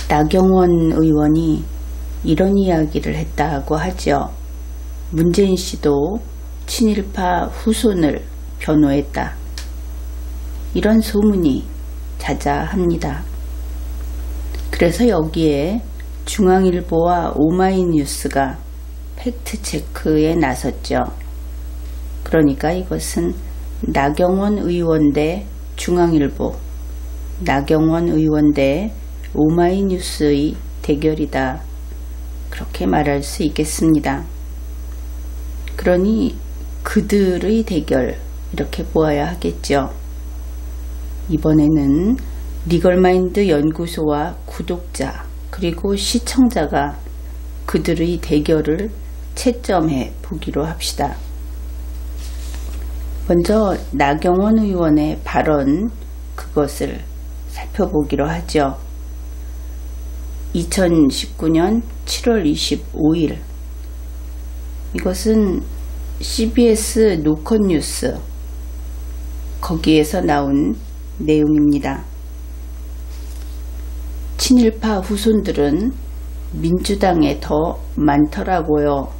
나경원 의원이 이런 이야기를 했다고 하죠. 문재인 씨도 친일파 후손을 변호했다. 이런 소문이 자자합니다. 그래서 여기에 중앙일보와 오마이뉴스가 팩트체크에 나섰죠. 그러니까 이것은 나경원 의원 대 중앙일보, 나경원 의원 대 오마이뉴스의 대결이다. 그렇게 말할 수 있겠습니다. 그러니 그들의 대결 이렇게 보아야 하겠죠. 이번에는 리걸마인드 연구소와 구독자 그리고 시청자가 그들의 대결을 채점해 보기로 합시다. 먼저 나경원 의원의 발언 그것을 살펴보기로 하죠. 2019년 7월 25일 이것은 CBS 노컷뉴스 거기에서 나온 내용입니다. 친일파 후손들은 민주당에 더 많더라고요.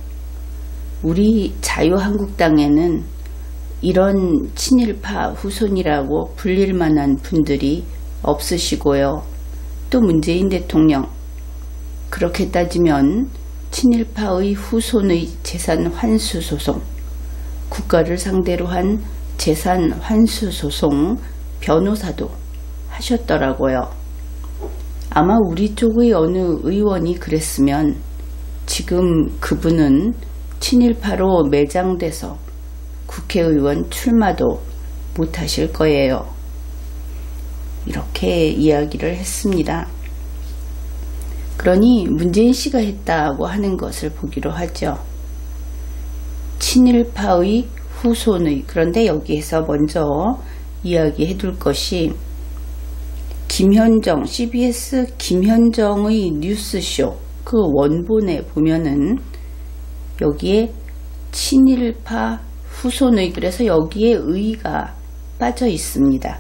우리 자유한국당에는 이런 친일파 후손이라고 불릴 만한 분들이 없으시고요. 또 문재인 대통령, 그렇게 따지면 친일파의 후손의 재산 환수 소송, 국가를 상대로 한 재산 환수 소송 변호사도 하셨더라고요. 아마 우리 쪽의 어느 의원이 그랬으면 지금 그분은 친일파로 매장돼서 국회의원 출마도 못하실 거예요. 이렇게 이야기를 했습니다. 그러니 문재인 씨가 했다고 하는 것을 보기로 하죠. 친일파의 후손의, 그런데 여기에서 먼저 이야기해 둘 것이 김현정, CBS 김현정의 뉴스쇼 그 원본에 보면은 여기에 친일파 후손의, 그래서 여기에 의가 빠져 있습니다.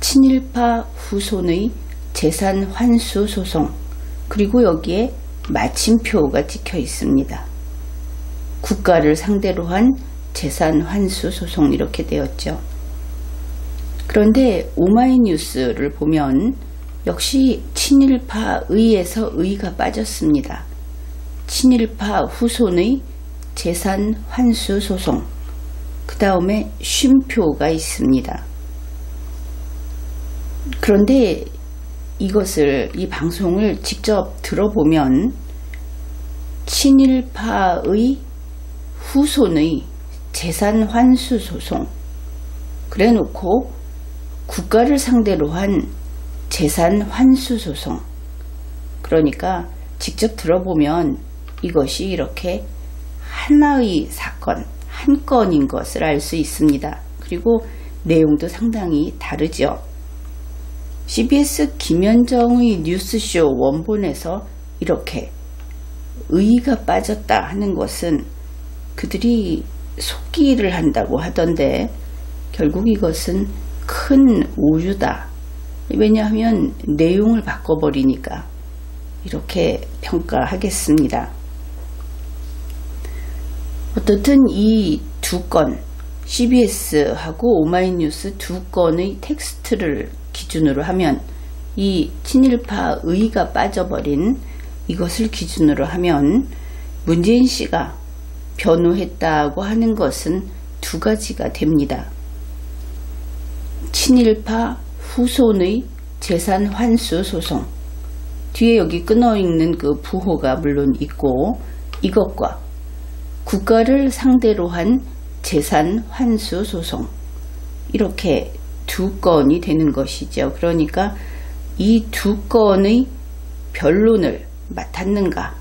친일파 후손의 재산 환수 소송, 그리고 여기에 마침표가 찍혀 있습니다. 국가를 상대로 한 재산 환수 소송 이렇게 되었죠. 그런데 오마이뉴스를 보면 역시 친일파의에서 의가 빠졌습니다. 친일파 후손의 재산 환수 소송, 그 다음에 쉼표가 있습니다. 그런데 이것을, 이 방송을 직접 들어보면 친일파의 후손의 재산 환수 소송 그래 놓고 국가를 상대로 한 재산 환수 소송, 그러니까 직접 들어보면 이것이 이렇게 하나의 사건, 한 건인 것을 알 수 있습니다. 그리고 내용도 상당히 다르죠. CBS 김현정의 뉴스쇼 원본에서 이렇게 의가 빠졌다 하는 것은 그들이 속기를 한다고 하던데 결국 이것은 큰 오류다. 왜냐하면 내용을 바꿔버리니까 이렇게 평가하겠습니다. 어떻든 이 두 건, CBS하고 오마이뉴스 두 건의 텍스트를 기준으로 하면, 이 친일파 의가 빠져버린 이것을 기준으로 하면 문재인 씨가 변호했다고 하는 것은 두 가지가 됩니다. 친일파 후손의 재산 환수 소송, 뒤에 여기 끊어있는 그 부호가 물론 있고, 이것과 국가를 상대로 한 재산 환수 소송, 이렇게 두 건이 되는 것이죠. 그러니까 이 두 건의 변론을 맡았는가,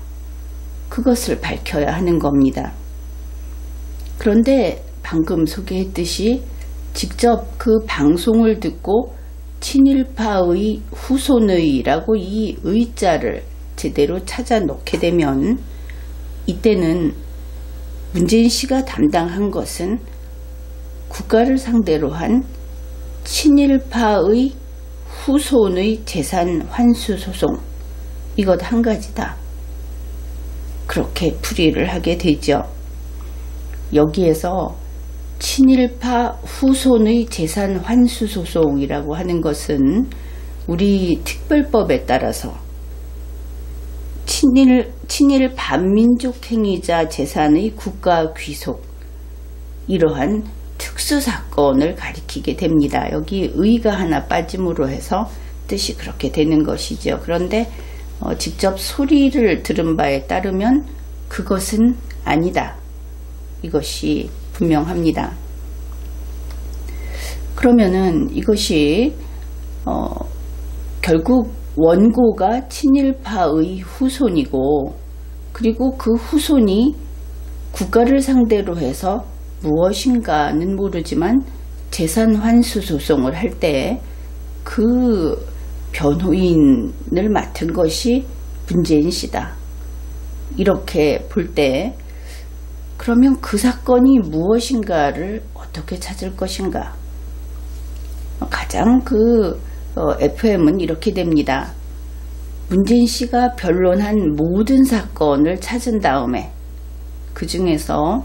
그것을 밝혀야 하는 겁니다. 그런데 방금 소개했듯이 직접 그 방송을 듣고 친일파의 후손의라고 이 의자를 제대로 찾아 놓게 되면 이때는 문재인 씨가 담당한 것은 국가를 상대로 한 친일파의 후손의 재산 환수 소송, 이것 한 가지다. 그렇게 풀이를 하게 되죠. 여기에서 친일파 후손의 재산 환수 소송이라고 하는 것은 우리 특별법에 따라서 친일 반민족 행위자 재산의 국가 귀속, 이러한 특수사건을 가리키게 됩니다. 여기 의가 하나 빠짐으로 해서 뜻이 그렇게 되는 것이죠. 그런데 직접 소리를 들은 바에 따르면 그것은 아니다. 이것이 분명합니다. 그러면은 이것이 결국 원고가 친일파의 후손이고, 그리고 그 후손이 국가를 상대로 해서 무엇인가는 모르지만 재산 환수 소송을 할 때 그 변호인을 맡은 것이 문재인 씨다. 이렇게 볼 때 그러면 그 사건이 무엇인가를 어떻게 찾을 것인가? 가장 FM은 이렇게 됩니다. 문재인 씨가 변론한 모든 사건을 찾은 다음에 그 중에서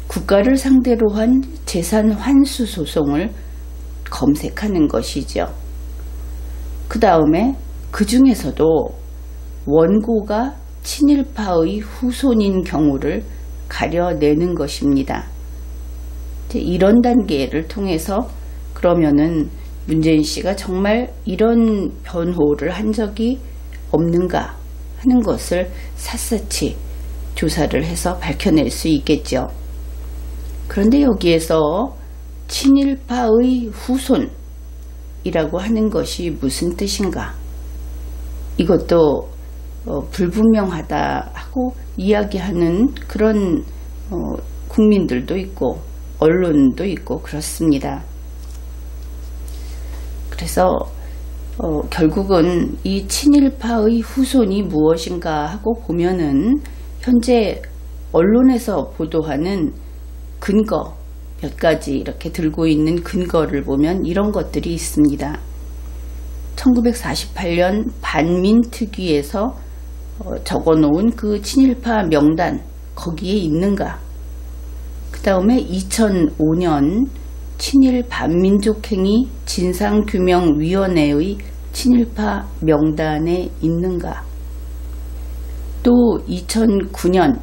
국가를 상대로 한 재산 환수 소송을 검색하는 것이죠. 그 다음에 그 중에서도 원고가 친일파의 후손인 경우를 가려내는 것입니다. 이런 단계를 통해서 그러면은 문재인 씨가 정말 이런 변호를 한 적이 없는가 하는 것을 샅샅이 조사를 해서 밝혀낼 수 있겠죠. 그런데 여기에서 친일파의 후손이라고 하는 것이 무슨 뜻인가? 이것도 불분명하다 하고 이야기하는 그런 국민들도 있고 언론도 있고 그렇습니다. 그래서 결국은 이 친일파의 후손이 무엇인가 하고 보면은 현재 언론에서 보도하는 근거 몇 가지 이렇게 들고 있는 근거를 보면 이런 것들이 있습니다. 1948년 반민특위에서 적어놓은 그 친일파 명단 거기에 있는가? 그 다음에 2005년 친일 반민족행위 진상규명위원회의 친일파 명단에 있는가? 또 2009년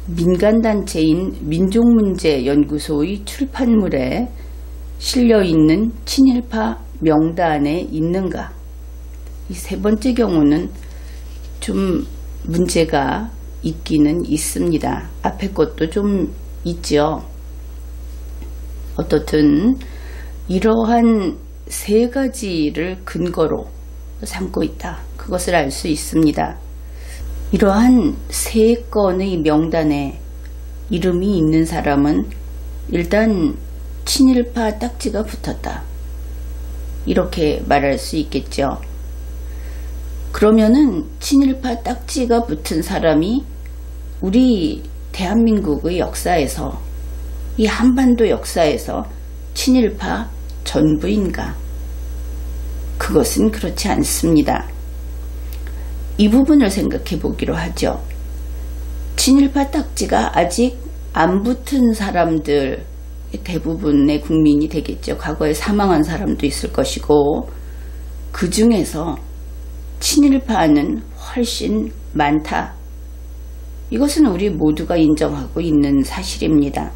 민간단체인 민족문제연구소의 출판물에 실려있는 친일파 명단에 있는가? 이 세 번째 경우는 좀 문제가 있기는 있습니다. 앞에 것도 좀 있죠. 어떻든 이러한 세 가지를 근거로 삼고 있다. 그것을 알 수 있습니다. 이러한 세 건의 명단에 이름이 있는 사람은 일단 친일파 딱지가 붙었다. 이렇게 말할 수 있겠죠. 그러면은 친일파 딱지가 붙은 사람이 우리 대한민국의 역사에서, 이 한반도 역사에서 친일파 전부인가? 그것은 그렇지 않습니다. 이 부분을 생각해 보기로 하죠. 친일파 딱지가 아직 안 붙은 사람들 대부분의 국민이 되겠죠. 과거에 사망한 사람도 있을 것이고, 그 중에서 친일파는 훨씬 많다. 이것은 우리 모두가 인정하고 있는 사실입니다.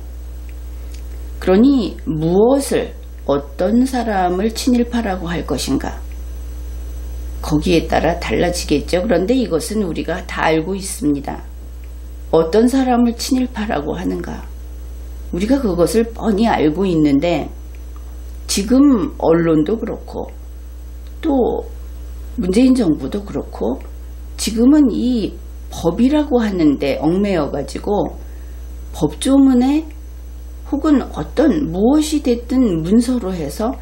그러니 무엇을, 어떤 사람을 친일파라고 할 것인가? 거기에 따라 달라지겠죠. 그런데 이것은 우리가 다 알고 있습니다. 어떤 사람을 친일파라고 하는가? 우리가 그것을 뻔히 알고 있는데 지금 언론도 그렇고 또 문재인 정부도 그렇고 지금은 이 법이라고 하는데 얽매여 가지고 법조문에 혹은 어떤 무엇이 됐든 문서로 해서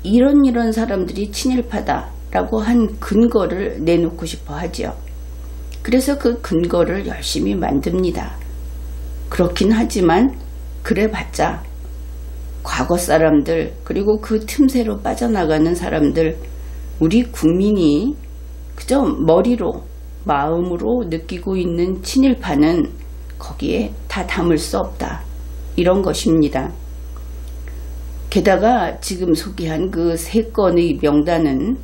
이런 사람들이 친일파다라고 한 근거를 내놓고 싶어 하죠. 그래서 그 근거를 열심히 만듭니다. 그렇긴 하지만 그래봤자 과거 사람들, 그리고 그 틈새로 빠져나가는 사람들, 우리 국민이 그저 머리로 마음으로 느끼고 있는 친일파는 거기에 다 담을 수 없다. 이런 것입니다. 게다가 지금 소개한 그 3건의 명단은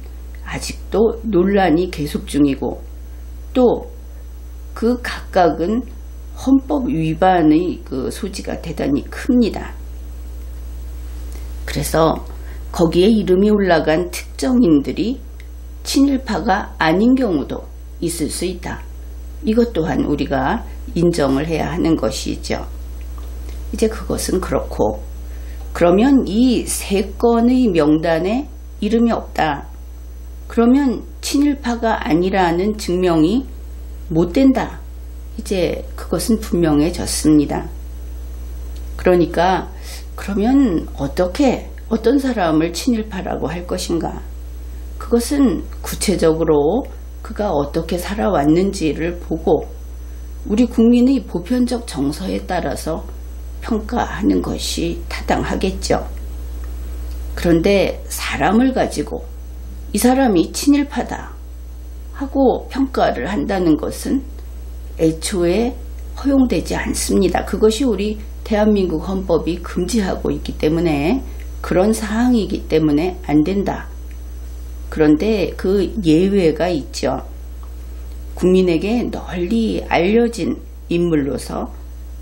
아직도 논란이 계속 중이고 또 그 각각은 헌법 위반의 그 소지가 대단히 큽니다. 그래서 거기에 이름이 올라간 특정인들이 친일파가 아닌 경우도 있을 수 있다. 이것 또한 우리가 인정을 해야 하는 것이죠. 이제 그것은 그렇고, 그러면 이 3건의 명단에 이름이 없다. 그러면 친일파가 아니라는 증명이 못 된다. 이제 그것은 분명해졌습니다. 그러니까 그러면 어떻게 어떤 사람을 친일파라고 할 것인가? 그것은 구체적으로 그가 어떻게 살아왔는지를 보고 우리 국민의 보편적 정서에 따라서 평가하는 것이 타당하겠죠. 그런데 사람을 가지고 이 사람이 친일파다 하고 평가를 한다는 것은 애초에 허용되지 않습니다. 그것이 우리 대한민국 헌법이 금지하고 있기 때문에 그런 사항이기 때문에 안 된다. 그런데 그 예외가 있죠. 국민에게 널리 알려진 인물로서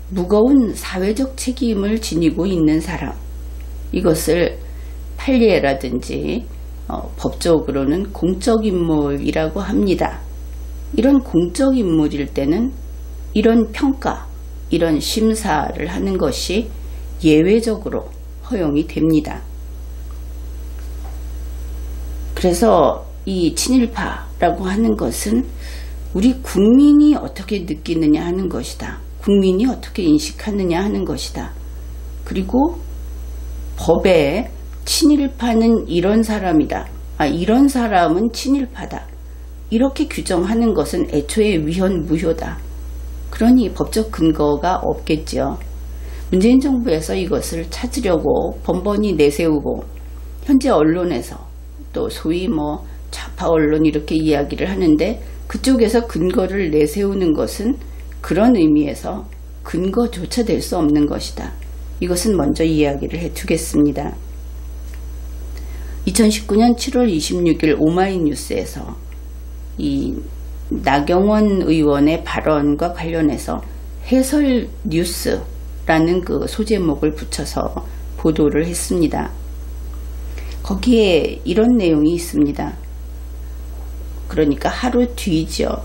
무거운 사회적 책임을 지니고 있는 사람, 이것을 판례라든지 법적으로는 공적인물이라고 합니다. 이런 공적인물일 때는 이런 평가, 이런 심사를 하는 것이 예외적으로 허용이 됩니다. 그래서 이 친일파라고 하는 것은 우리 국민이 어떻게 느끼느냐 하는 것이다. 국민이 어떻게 인식하느냐 하는 것이다. 그리고 법에 친일파는 이런 사람이다. 이런 사람은 친일파다. 이렇게 규정하는 것은 애초에 위헌무효다. 그러니 법적 근거가 없겠죠. 문재인 정부에서 이것을 찾으려고 번번이 내세우고 현재 언론에서 또 소위 좌파 언론 이렇게 이야기를 하는데 그쪽에서 근거를 내세우는 것은 그런 의미에서 근거조차 될 수 없는 것이다. 이것은 먼저 이야기를 해두겠습니다. 2019년 7월 26일 오마이뉴스에서 이 나경원 의원의 발언과 관련해서 해설 뉴스라는 그 소제목을 붙여서 보도를 했습니다. 거기에 이런 내용이 있습니다. 그러니까 하루 뒤죠.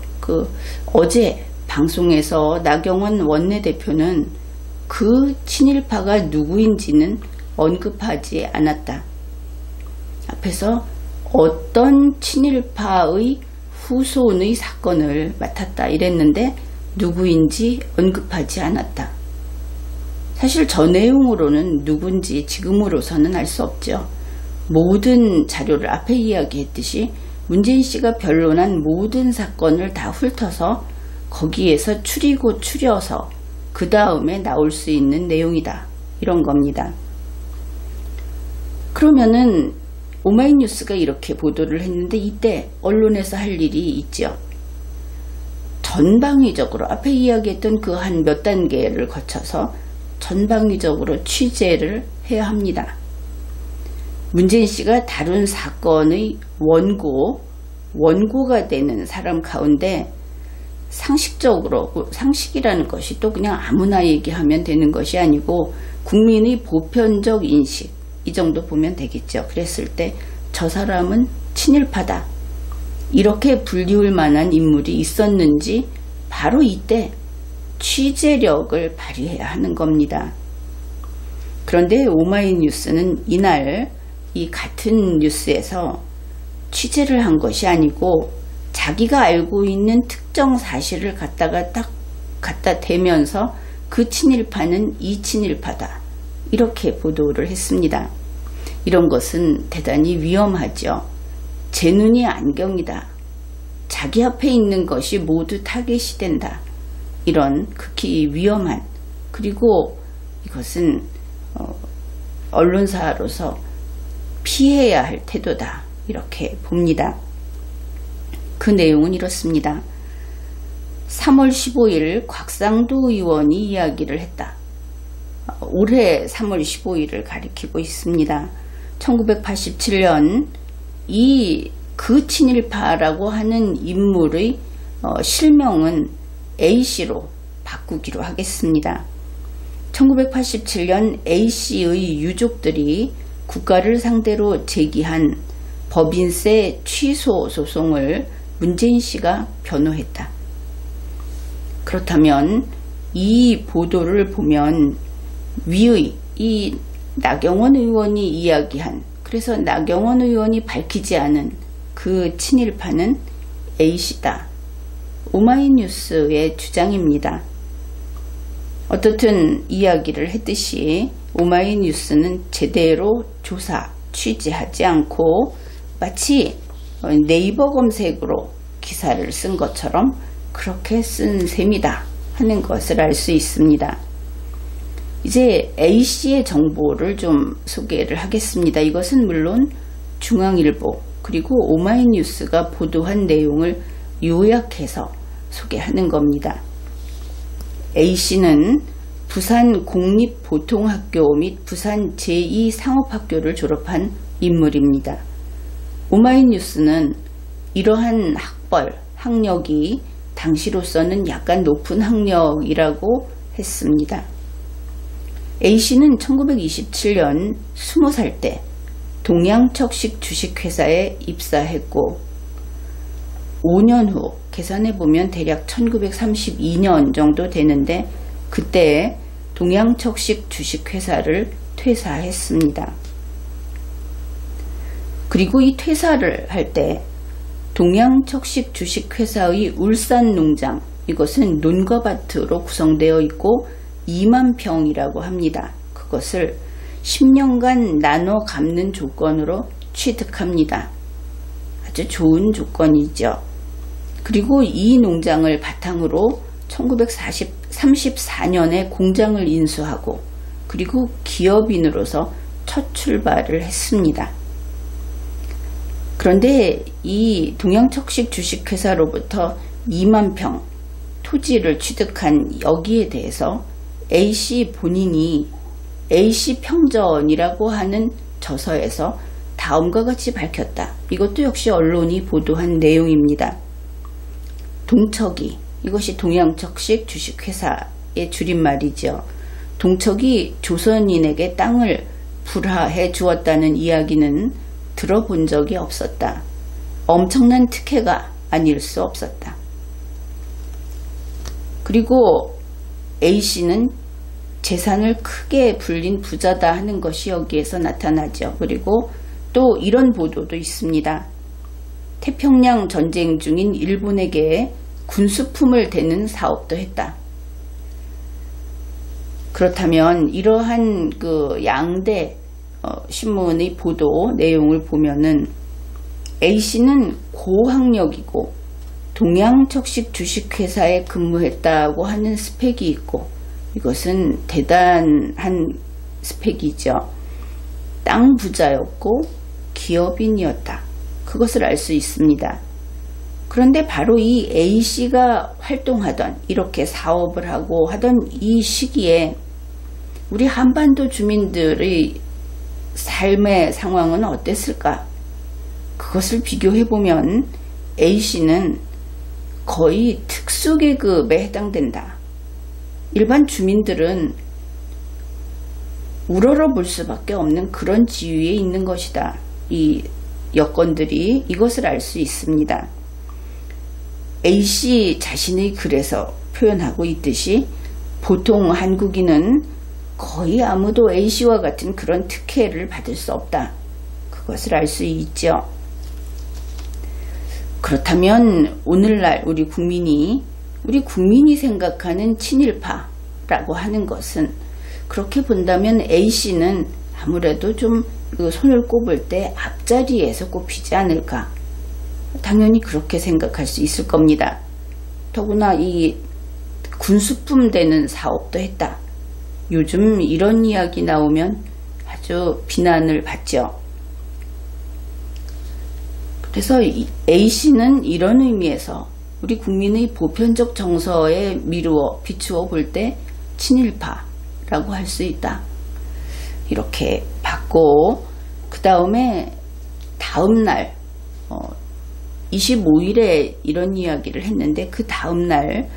어제 방송에서 나경원 원내대표는 그 친일파가 누구인지는 언급하지 않았다. 앞에서 어떤 친일파의 후손의 사건을 맡았다 이랬는데 누구인지 언급하지 않았다. 사실 저 내용으로는 누군지 지금으로서는 알 수 없죠. 모든 자료를 앞에 이야기했듯이 문재인 씨가 변론한 모든 사건을 다 훑어서 거기에서 추리고 추려서 그 다음에 나올 수 있는 내용이다. 이런 겁니다. 그러면은 오마이뉴스가 이렇게 보도를 했는데 이때 언론에서 할 일이 있죠. 전방위적으로 앞에 이야기했던 그 한 몇 단계를 거쳐서 전방위적으로 취재를 해야 합니다. 문재인 씨가 다룬 사건의 원고가 되는 사람 가운데 상식적으로, 상식이라는 것이 또 그냥 아무나 얘기하면 되는 것이 아니고 국민의 보편적 인식, 이 정도 보면 되겠죠. 그랬을 때 저 사람은 친일파다. 이렇게 불리울 만한 인물이 있었는지 바로 이때 취재력을 발휘해야 하는 겁니다. 그런데 오마이뉴스는 이날 이 같은 뉴스에서 취재를 한 것이 아니고 자기가 알고 있는 특정 사실을 딱 갖다 대면서 그 친일파는 이 친일파다. 이렇게 보도를 했습니다. 이런 것은 대단히 위험하죠. 제 눈이 안경이다. 자기 앞에 있는 것이 모두 타겟이 된다. 이런 극히 위험한, 그리고 이것은 언론사로서 피해야 할 태도다. 이렇게 봅니다. 그 내용은 이렇습니다. 3월 15일 곽상도 의원이 이야기를 했다. 올해 3월 15일을 가리키고 있습니다. 1987년 그 친일파라고 하는 인물의 실명은 A씨로 바꾸기로 하겠습니다. 1987년 A씨의 유족들이 국가를 상대로 제기한 법인세 취소 소송을 문재인 씨가 변호했다. 그렇다면 이 보도를 보면 위의 이 나경원 의원이 이야기한, 그래서 나경원 의원이 밝히지 않은 그 친일파는 A씨다. 오마이뉴스의 주장입니다. 어떻든 이야기를 했듯이 오마이뉴스는 제대로 조사, 취재하지 않고 마치 네이버 검색으로 기사를 쓴 것처럼 그렇게 쓴 셈이다 하는 것을 알 수 있습니다. 이제 A씨의 정보를 좀 소개를 하겠습니다. 이것은 물론 중앙일보 그리고 오마이뉴스가 보도한 내용을 요약해서 소개하는 겁니다. A씨는 부산 공립보통학교 및 부산 제2상업학교를 졸업한 인물입니다. 오마이뉴스는 이러한 학력이 당시로서는 약간 높은 학력이라고 했습니다. A씨는 1927년 20살 때 동양척식 주식회사에 입사했고 5년 후 계산해보면 대략 1932년 정도 되는데 그때 동양척식 주식회사를 퇴사했습니다. 그리고 이 퇴사를 할 때 동양척식 주식회사의 울산 농장, 이것은 논과 밭으로 구성되어 있고 2만 평이라고 합니다. 그것을 10년간 나눠 갚는 조건으로 취득합니다. 아주 좋은 조건이죠. 그리고 이 농장을 바탕으로 1934년에 공장을 인수하고 그리고 기업인으로서 첫 출발을 했습니다. 그런데 이 동양척식 주식회사로부터 2만 평 토지를 취득한 여기에 대해서 A씨 본인이 A씨 평전이라고 하는 저서에서 다음과 같이 밝혔다. 이것도 역시 언론이 보도한 내용입니다. 동척이, 이것이 동양척식 주식회사의 줄임말이죠. 동척이 조선인에게 땅을 불화해 주었다는 이야기는 들어본 적이 없었다. 엄청난 특혜가 아닐 수 없었다. 그리고 A씨는 재산을 크게 불린 부자다 하는 것이 여기에서 나타나죠. 그리고 또 이런 보도도 있습니다. 태평양 전쟁 중인 일본에게 군수품을 대는 사업도 했다. 그렇다면 이러한 그 양대 신문의 보도 내용을 보면은 A씨는 고학력이고 동양척식 주식회사에 근무했다고 하는 스펙이 있고 이것은 대단한 스펙이죠. 땅 부자였고 기업인이었다. 그것을 알 수 있습니다. 그런데 바로 이 A씨가 활동하던 이렇게 사업을 하고 하던 이 시기에 우리 한반도 주민들의 삶의 상황은 어땠을까? 그것을 비교해보면 A씨는 거의 특수계급에 해당된다. 일반 주민들은 우러러볼 수밖에 없는 그런 지위에 있는 것이다. 이 여건들이 이것을 알 수 있습니다. A씨 자신의 글에서 표현하고 있듯이 보통 한국인은 거의 아무도 A씨와 같은 그런 특혜를 받을 수 없다. 그것을 알 수 있죠. 그렇다면 오늘날 우리 국민이 생각하는 친일파라고 하는 것은 그렇게 본다면 A씨는 아무래도 좀 손을 꼽을 때 앞자리에서 꼽히지 않을까. 당연히 그렇게 생각할 수 있을 겁니다. 더구나 이 군수품 되는 사업도 했다. 요즘 이런 이야기 나오면 아주 비난을 받죠. 그래서 A씨는 이런 의미에서 우리 국민의 보편적 정서에 비추어 볼 때 친일파라고 할 수 있다. 이렇게 봤고, 그 다음에 다음날 25일에 이런 이야기를 했는데, 그 다음날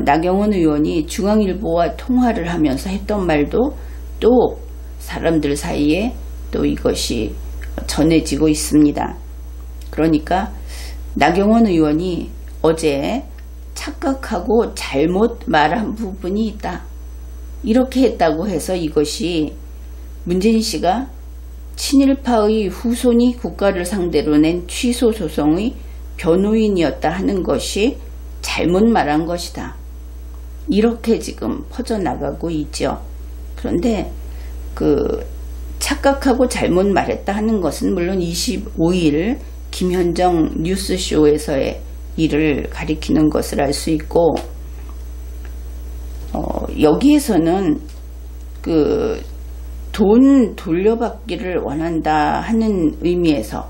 나경원 의원이 중앙일보와 통화를 하면서 했던 말도 또 사람들 사이에 또 이것이 전해지고 있습니다. 그러니까 나경원 의원이 어제 착각하고 잘못 말한 부분이 있다. 이렇게 했다고 해서 이것이 문재인 씨가 친일파의 후손이 국가를 상대로 낸 취소 소송의 변호인이었다 하는 것이 잘못 말한 것이다. 이렇게 지금 퍼져나가고 있죠. 그런데 착각하고 잘못 말했다 하는 것은 물론 25일 김현정 뉴스쇼에서의 일을 가리키는 것을 알 수 있고, 여기에서는 돈 돌려받기를 원한다 하는 의미에서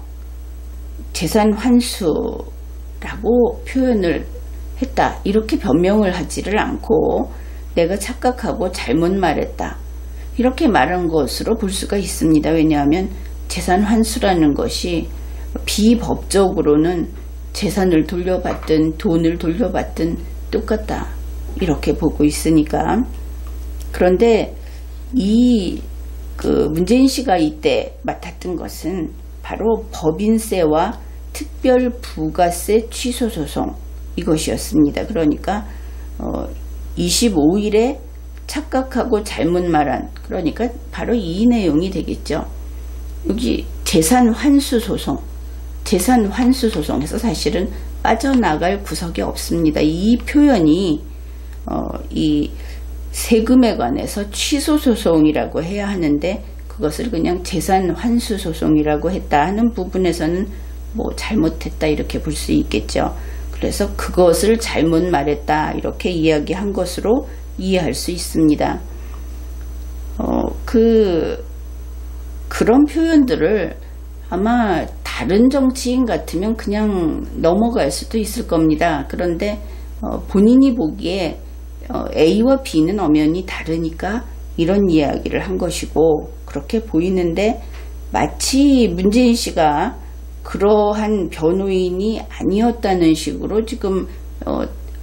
재산 환수라고 표현을 했다. 이렇게 변명을 하지를 않고 내가 착각하고 잘못 말했다. 이렇게 말한 것으로 볼 수가 있습니다. 왜냐하면 재산 환수라는 것이 비법적으로는 재산을 돌려받든 돈을 돌려받든 똑같다. 이렇게 보고 있으니까. 그런데 문재인 씨가 이때 맡았던 것은 바로 법인세와 특별부가세 취소 소송 이것이었습니다. 그러니까 25일에 착각하고 잘못 말한, 그러니까 바로 이 내용이 되겠죠. 여기 재산 환수 소송에서 사실은 빠져나갈 구석이 없습니다. 이 표현이 이 세금에 관해서 취소 소송이라고 해야 하는데 그것을 그냥 재산 환수 소송이라고 했다 하는 부분에서는 뭐 잘못했다 이렇게 볼 수 있겠죠. 그래서 그것을 잘못 말했다 이렇게 이야기한 것으로 이해할 수 있습니다. 그런 표현들을 아마 다른 정치인 같으면 그냥 넘어갈 수도 있을 겁니다. 그런데 본인이 보기에 A와 B는 엄연히 다르니까 이런 이야기를 한 것이고 그렇게 보이는데, 마치 문재인 씨가 그러한 변호인이 아니었다는 식으로 지금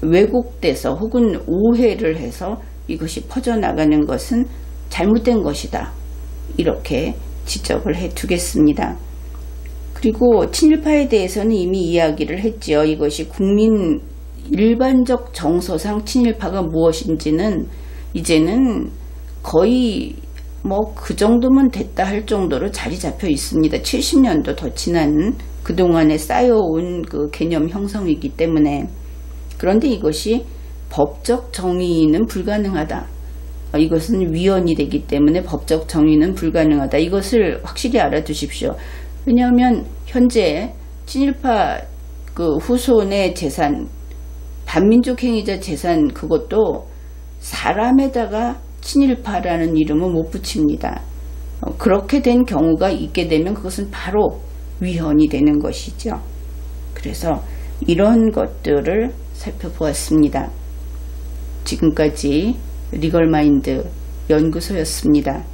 왜곡돼서 혹은 오해를 해서 이것이 퍼져나가는 것은 잘못된 것이다. 이렇게 지적을 해 두겠습니다. 그리고 친일파에 대해서는 이미 이야기를 했지요. 이것이 국민 일반적 정서상 친일파가 무엇인지는 이제는 거의 그 정도면 됐다 할 정도로 자리 잡혀 있습니다. 70년도 더 지난 그동안에 쌓여온 그 개념 형성이기 때문에. 그런데 이것이 법적 정의는 불가능하다. 이것은 위헌이 되기 때문에 법적 정의는 불가능하다. 이것을 확실히 알아두십시오. 왜냐하면 현재 친일파 후손의 재산, 반민족 행위자 재산, 그것도 사람에다가 친일파라는 이름은 못 붙입니다. 그렇게 된 경우가 있게 되면 그것은 바로 위헌이 되는 것이죠. 그래서 이런 것들을 살펴보았습니다. 지금까지 리걸마인드 연구소였습니다.